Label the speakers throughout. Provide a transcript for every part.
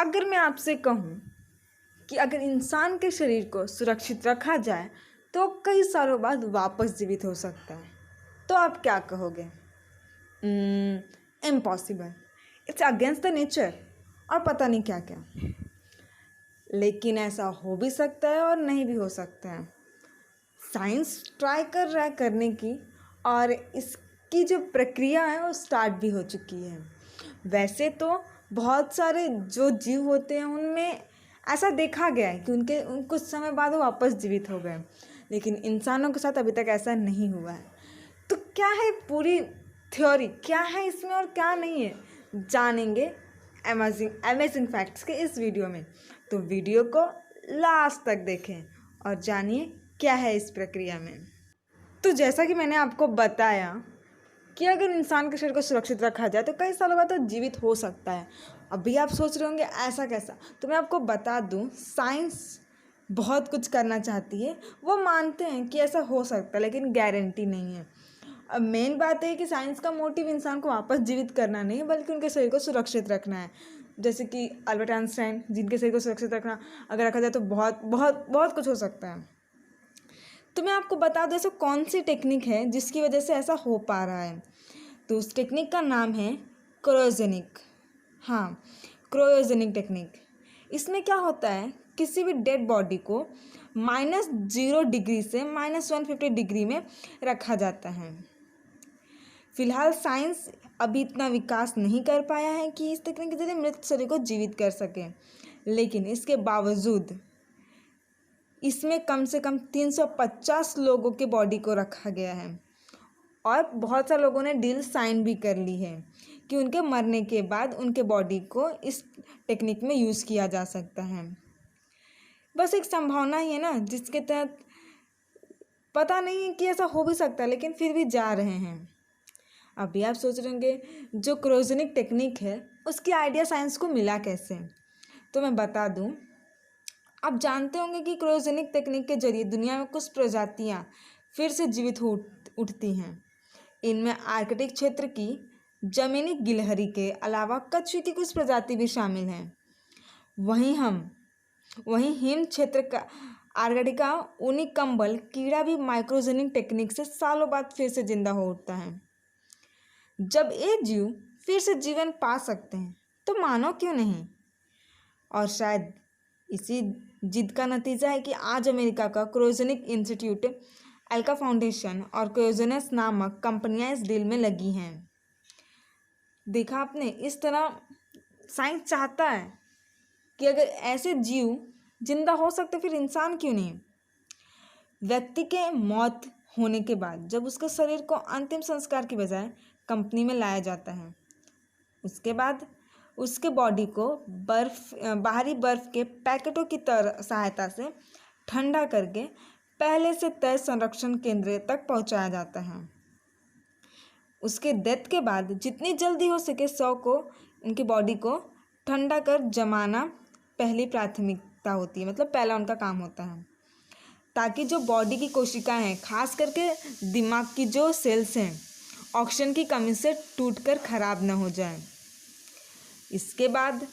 Speaker 1: अगर मैं आपसे कहूँ कि अगर इंसान के शरीर को सुरक्षित रखा जाए तो कई सालों बाद वापस जीवित हो सकता है, तो आप क्या कहोगे? Impossible, it's against the nature और पता नहीं क्या क्या। लेकिन ऐसा हो भी सकता है और नहीं भी हो सकता है। साइंस ट्राई कर रहा है करने की, और इसकी जो प्रक्रिया है वो स्टार्ट भी हो चुकी है। वैसे तो बहुत सारे जो जीव होते हैं उनमें ऐसा देखा गया है कि उनके कुछ समय बाद वो वापस जीवित हो गए, लेकिन इंसानों के साथ अभी तक ऐसा नहीं हुआ है। तो क्या है पूरी थ्योरी, क्या है इसमें और क्या नहीं है, जानेंगे अमेजिंग फैक्ट्स के इस वीडियो में। तो वीडियो को लास्ट तक देखें और जानिए क्या है इस प्रक्रिया में। तो जैसा कि मैंने आपको बताया कि अगर इंसान के शरीर को सुरक्षित रखा जाए तो कई सालों बाद तो जीवित हो सकता है। अभी आप सोच रहे होंगे ऐसा कैसा, तो मैं आपको बता दूं, साइंस बहुत कुछ करना चाहती है। वो मानते हैं कि ऐसा हो सकता है, लेकिन गारंटी नहीं है। अब मेन बात है कि साइंस का मोटिव इंसान को वापस जीवित करना नहीं है, बल्कि उनके शरीर को सुरक्षित रखना है। जैसे कि अल्बर्ट आइंस्टाइन, जिनके शरीर को सुरक्षित रखना अगर रखा जाए तो बहुत बहुत बहुत कुछ हो सकता है। तो मैं आपको बता दूं ऐसा कौन सी टेक्निक है जिसकी वजह से ऐसा हो पा रहा है। तो उस टेक्निक का नाम है क्रायोजेनिक। हाँ, क्रायोजेनिक टेक्निक। इसमें क्या होता है, किसी भी डेड बॉडी को -0 डिग्री से -150 डिग्री में रखा जाता है। फिलहाल साइंस अभी इतना विकास नहीं कर पाया है कि इस तकनीक के जरिए मृत शरीर को जीवित कर सके, लेकिन इसके बावजूद इसमें कम से कम 350 लोगों के बॉडी को रखा गया है, और बहुत सारे लोगों ने डील साइन भी कर ली है कि उनके मरने के बाद उनके बॉडी को इस टेक्निक में यूज़ किया जा सकता है। बस एक संभावना ही है ना, जिसके तहत पता नहीं है कि ऐसा हो भी सकता है, लेकिन फिर भी जा रहे हैं। अभी आप सोच रहे होंगे जो क्रायोजेनिक टेक्निक है उसकी आइडिया साइंस को मिला कैसे, तो मैं बता दूं। आप जानते होंगे कि क्रायोजेनिक तकनीक के जरिए दुनिया में कुछ प्रजातियां फिर से जीवित हो उठती हैं। इनमें आर्कटिक क्षेत्र की जमीनी गिलहरी के अलावा कछुए की कुछ प्रजाति भी शामिल हैं। वहीं हिम क्षेत्र का आर्कटिका ऊनी कंबल कीड़ा भी माइक्रोजेनिक टेक्निक से सालों बाद फिर से जिंदा हो उठता है। जब ये जीव फिर से जीवन पा सकते हैं तो मानव क्यों नहीं। और शायद इसी जिद का नतीजा है कि आज अमेरिका का क्रायोजेनिक इंस्टीट्यूट, एल्का फाउंडेशन और क्रायोजेनस नामक कंपनियां इस डील में लगी हैं। देखा आपने, इस तरह साइंस चाहता है कि अगर ऐसे जीव जिंदा हो सकते फिर इंसान क्यों नहीं। व्यक्ति के मौत होने के बाद जब उसके शरीर को अंतिम संस्कार की बजाय कंपनी में लाया जाता है, उसके बाद उसके बॉडी को बाहरी बर्फ के पैकेटों की सहायता से ठंडा करके पहले से तय संरक्षण केंद्र तक पहुंचाया जाता है। उसके डेथ के बाद जितनी जल्दी हो सके उनकी बॉडी को ठंडा कर जमाना पहली प्राथमिकता होती है, मतलब पहला उनका काम होता है, ताकि जो बॉडी की कोशिकाएं हैं, खास करके दिमाग की जो सेल्स हैं, ऑक्सीजन की कमी से टूटकर खराब न हो जाए। इसके बाद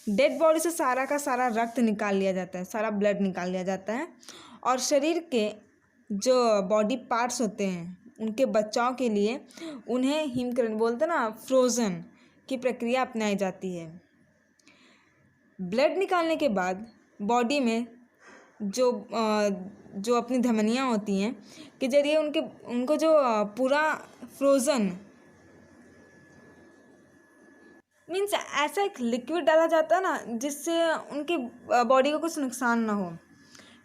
Speaker 1: डेड बॉडी से सारा का सारा रक्त निकाल लिया जाता है, सारा ब्लड निकाल लिया जाता है, और शरीर के जो बॉडी पार्ट्स होते हैं उनके बचाव के लिए उन्हें हिमकरण बोलते ना, फ्रोज़न की प्रक्रिया अपनाई जाती है। ब्लड निकालने के बाद बॉडी में जो अपनी धमनियाँ होती हैं के जरिए उनको जो पूरा फ्रोज़न मीन्स ऐसा एक लिक्विड डाला जाता है ना, जिससे उनकी बॉडी को कुछ नुकसान ना हो।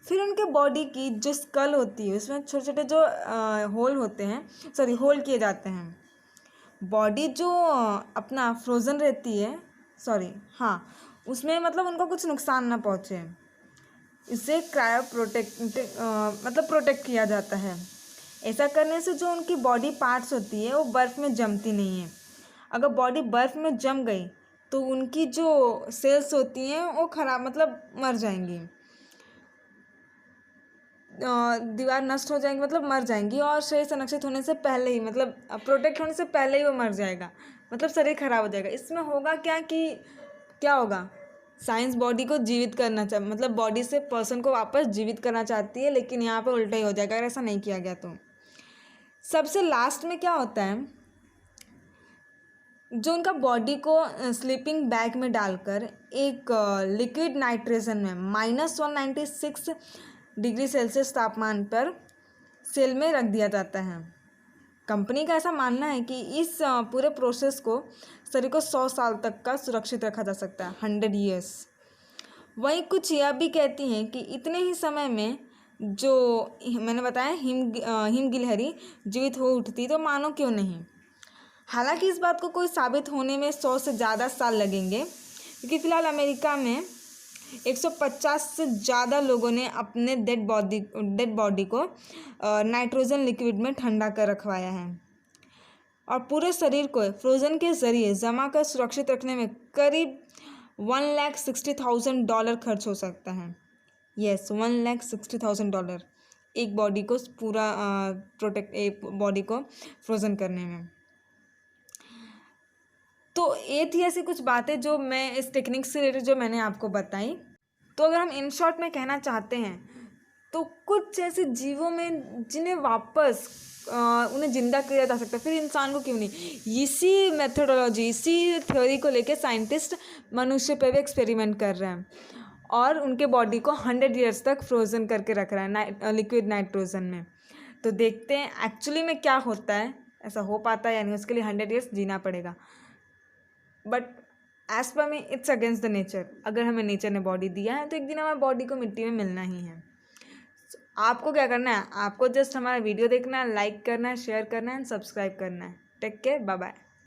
Speaker 1: फिर उनके बॉडी की जो स्कल होती है उसमें छोटे छोटे जो होल किए जाते हैं। बॉडी जो अपना फ्रोज़न रहती है, उसमें मतलब उनको कुछ नुकसान ना पहुँचे, इससे प्रोटेक्ट किया जाता है। ऐसा करने से जो उनकी बॉडी पार्ट्स होती है वो बर्फ़ में जमती नहीं है। अगर बॉडी बर्फ़ में जम गई तो उनकी जो सेल्स होती हैं वो मर जाएंगी, दीवार नष्ट हो जाएंगी, मर जाएंगी, और शरीर संरक्षित होने से पहले ही प्रोटेक्ट होने से पहले ही वो मर जाएगा, शरीर खराब हो जाएगा। इसमें होगा क्या होगा, साइंस बॉडी को जीवित करना मतलब बॉडी से पर्सन को वापस जीवित करना चाहती है, लेकिन यहाँ पे उल्टा ही हो जाएगा अगर ऐसा नहीं किया गया तो। सबसे लास्ट में क्या होता है, जो उनका बॉडी को स्लीपिंग बैग में डालकर एक लिक्विड नाइट्रोजन में -196 डिग्री सेल्सियस तापमान पर सेल में रख दिया जाता है। कंपनी का ऐसा मानना है कि इस पूरे प्रोसेस को शरीर को 100 साल तक का सुरक्षित रखा जा सकता है, 100 ईयर्स। वहीं कुछ यह भी कहती हैं कि इतने ही समय में जो मैंने बताया हिम गिलहरी जीवित हो उठती तो मानो क्यों नहीं। हालांकि इस बात को कोई साबित होने में 100 से ज़्यादा साल लगेंगे, क्योंकि फ़िलहाल अमेरिका में 150 से ज़्यादा लोगों ने अपने डेड बॉडी को नाइट्रोजन लिक्विड में ठंडा कर रखवाया है, और पूरे शरीर को फ्रोज़न के ज़रिए जमा कर सुरक्षित रखने में करीब $1,60,000 खर्च हो सकता है। यस, $1,60,000 एक बॉडी को पूरा एक बॉडी को फ्रोज़न करने में। तो ये थी ऐसी कुछ बातें जो मैं इस टेक्निक से रिलेटेड जो मैंने आपको बताई। तो अगर हम इन शॉर्ट में कहना चाहते हैं तो कुछ ऐसे जीवों में जिन्हें वापस उन्हें ज़िंदा किया जा सकता है, फिर इंसान को क्यों नहीं। इसी मेथोडोलॉजी, इसी थ्योरी को लेके साइंटिस्ट मनुष्य पे भी एक्सपेरिमेंट कर रहे हैं और उनके बॉडी को 100 ईयर्स तक फ्रोज़न करके रख रहा है लिक्विड नाइट्रोजन में। तो देखते हैं एक्चुअली में क्या होता है, ऐसा हो पाता है यानी उसके लिए 100 ईयर्स जीना पड़ेगा। But as per me it's against the nature. अगर हमें नेचर ने बॉडी दिया है तो एक दिन हमारे बॉडी को मिट्टी में मिलना ही है। आपको क्या करना है, आपको जस्ट हमारा वीडियो देखना है, लाइक करना है, शेयर करना है एंड सब्सक्राइब करना है। Take care, bye bye.